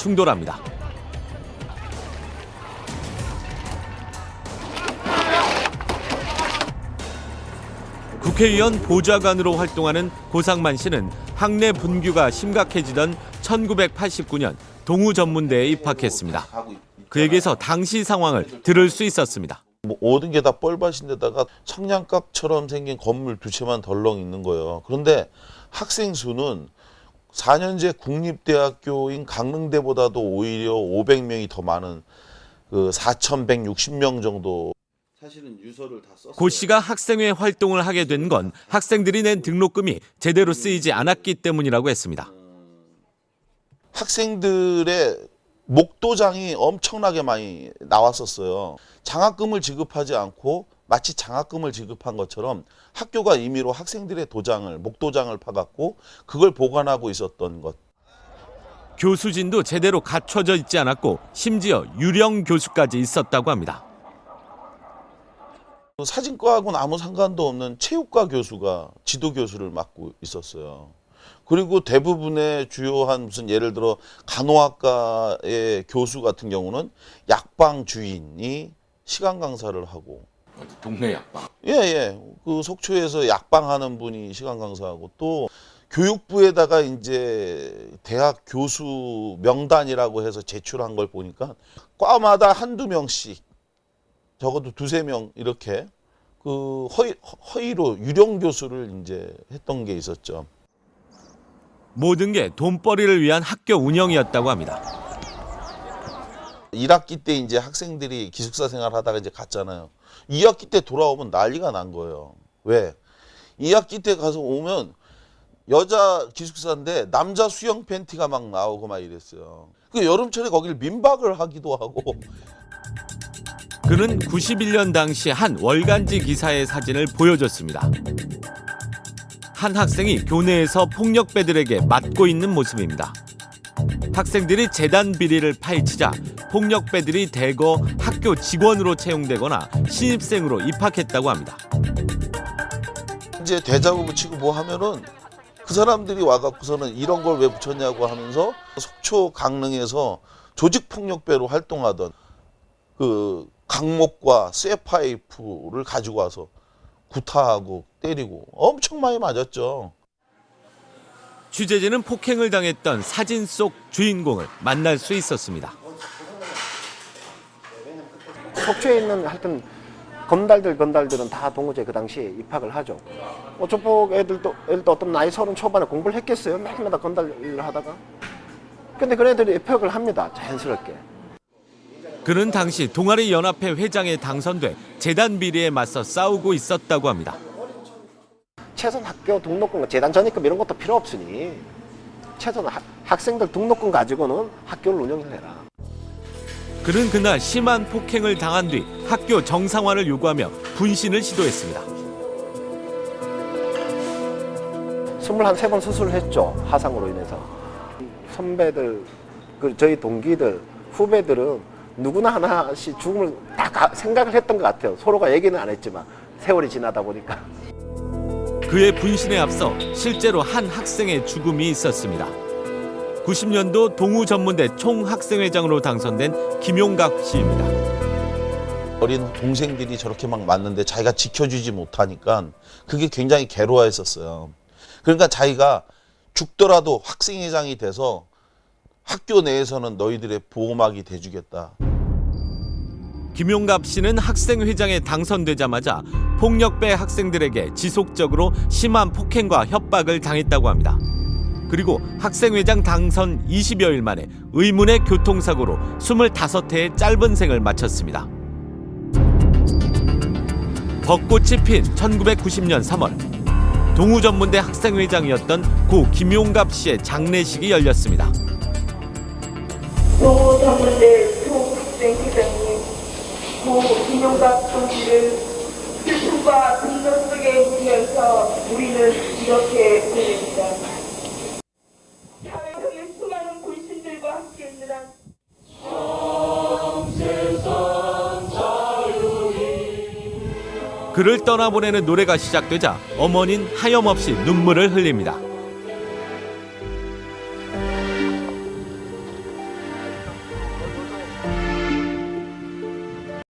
충돌합니다. 국회의원 보좌관으로 활동하는 고상만 씨는 학내 분규가 심각해지던 1989년 동우전문대에 입학했습니다. 그에게서 당시 상황을 들을 수 있었습니다. 모든 게 다 뻘밭인데다가 성냥갑처럼 생긴 건물 두 채만 덜렁 있는 거예요. 그런데 학생 수는 4년제 국립대학교인 강릉대보다도 오히려 500명이 더 많은 그 4,160명 정도. 사실은 유서를 다 썼어요. 고 씨가 학생회 활동을 하게 된 건 학생들이 낸 등록금이 제대로 쓰이지 않았기 때문이라고 했습니다. 학생들의 목도장이 엄청나게 많이 나왔었어요. 장학금을 지급하지 않고 마치 장학금을 지급한 것처럼 학교가 임의로 학생들의 도장을, 목도장을 파갖고 그걸 보관하고 있었던 것. 교수진도 제대로 갖춰져 있지 않았고 심지어 유령 교수까지 있었다고 합니다. 사진과하고는 아무 상관도 없는 체육과 교수가 지도 교수를 맡고 있었어요. 그리고 대부분의 주요한 무슨 예를 들어 간호학과의 교수 같은 경우는 약방 주인이 시간 강사를 하고. 동네 약방. 예. 그 속초에서 약방하는 분이 시간 강사하고, 또 교육부에다가 이제 대학 교수 명단이라고 해서 제출한 걸 보니까 과마다 한두 명씩, 적어도 두세 명 이렇게 그 허위로 유령 교수를 이제 했던 게 있었죠. 모든 게 돈벌이를 위한 학교 운영이었다고 합니다. 1학기 때 이제 학생들이 기숙사 생활하다가 이제 갔잖아요. 2학기 때 돌아오면 난리가 난 거예요. 왜? 2학기 때 가서 오면 여자 기숙사인데 남자 수영 팬티가 막 나오고 막 이랬어요. 그 여름철에 거기를 민박을 하기도 하고. 그는 91년 당시 한 월간지 기사의 사진을 보여줬습니다. 한 학생이 교내에서 폭력배들에게 맞고 있는 모습입니다. 학생들이 재단 비리를 파헤치자 폭력배들이 대거 학교 직원으로 채용되거나 신입생으로 입학했다고 합니다. 이제 대자보 붙이고 뭐 하면은 그 사람들이 와갖고서는 이런 걸 왜 붙였냐고 하면서 속초 강릉에서 조직폭력배로 활동하던 그 강목과 쇠파이프를 가지고 와서 구타하고 때리고 엄청 많이 맞았죠. 취재진은 폭행을 당했던 사진 속 주인공을 만날 수 있었습니다. 속초에 있는 하여튼 건달들은 다 동우제 그 당시에 입학을 하죠. 조폭 애들도 어떤 나이 30 초반에 공부를 했겠어요? 매일마다 건달 일을 하다가. 근데 그런 애들이 입학을 합니다. 자연스럽게. 그는 당시 동아리 연합회 회장에 당선돼 재단 비리에 맞서 싸우고 있었다고 합니다. 최소한 학교 등록금, 재단 전입금 이런 것도 필요 없으니 최소한 학생들 등록금 가지고는 학교를 운영을 해라. 그는 그날 심한 폭행을 당한 뒤 학교 정상화를 요구하며 분신을 시도했습니다. 23번 수술을 했죠. 화상으로 인해서. 선배들, 저희 동기들, 후배들은 누구나 하나씩 죽음을 다 생각을 했던 것 같아요. 서로가 얘기는 안 했지만 세월이 지나다 보니까. 그의 분신에 앞서 실제로 한 학생의 죽음이 있었습니다. 90년도 동우전문대 총학생회장으로 당선된 김용갑 씨입니다. 어린 동생들이 저렇게 막 맞는데 자기가 지켜주지 못하니까 그게 굉장히 괴로워했었어요. 그러니까 자기가 죽더라도 학생회장이 돼서 학교 내에서는 너희들의 보호막이 돼주겠다. 김용갑 씨는 학생회장에 당선되자마자 폭력배 학생들에게 지속적으로 심한 폭행과 협박을 당했다고 합니다. 그리고 학생회장 당선 20여일 만에 의문의 교통사고로 25회의 짧은 생을 마쳤습니다. 벚꽃이 핀 1990년 3월 동우전문대 학생회장이었던 고 김용갑 씨의 장례식이 열렸습니다. 동우전문대 총학생회장님 고 김용갑 동지를 슬픔과 분노 속에 울면서 우리는 이렇게 보냅니다. 사회성의 수많은 불신들과 함께했느라 그를 떠나보내는 노래가 시작되자 어머니는 하염없이 눈물을 흘립니다.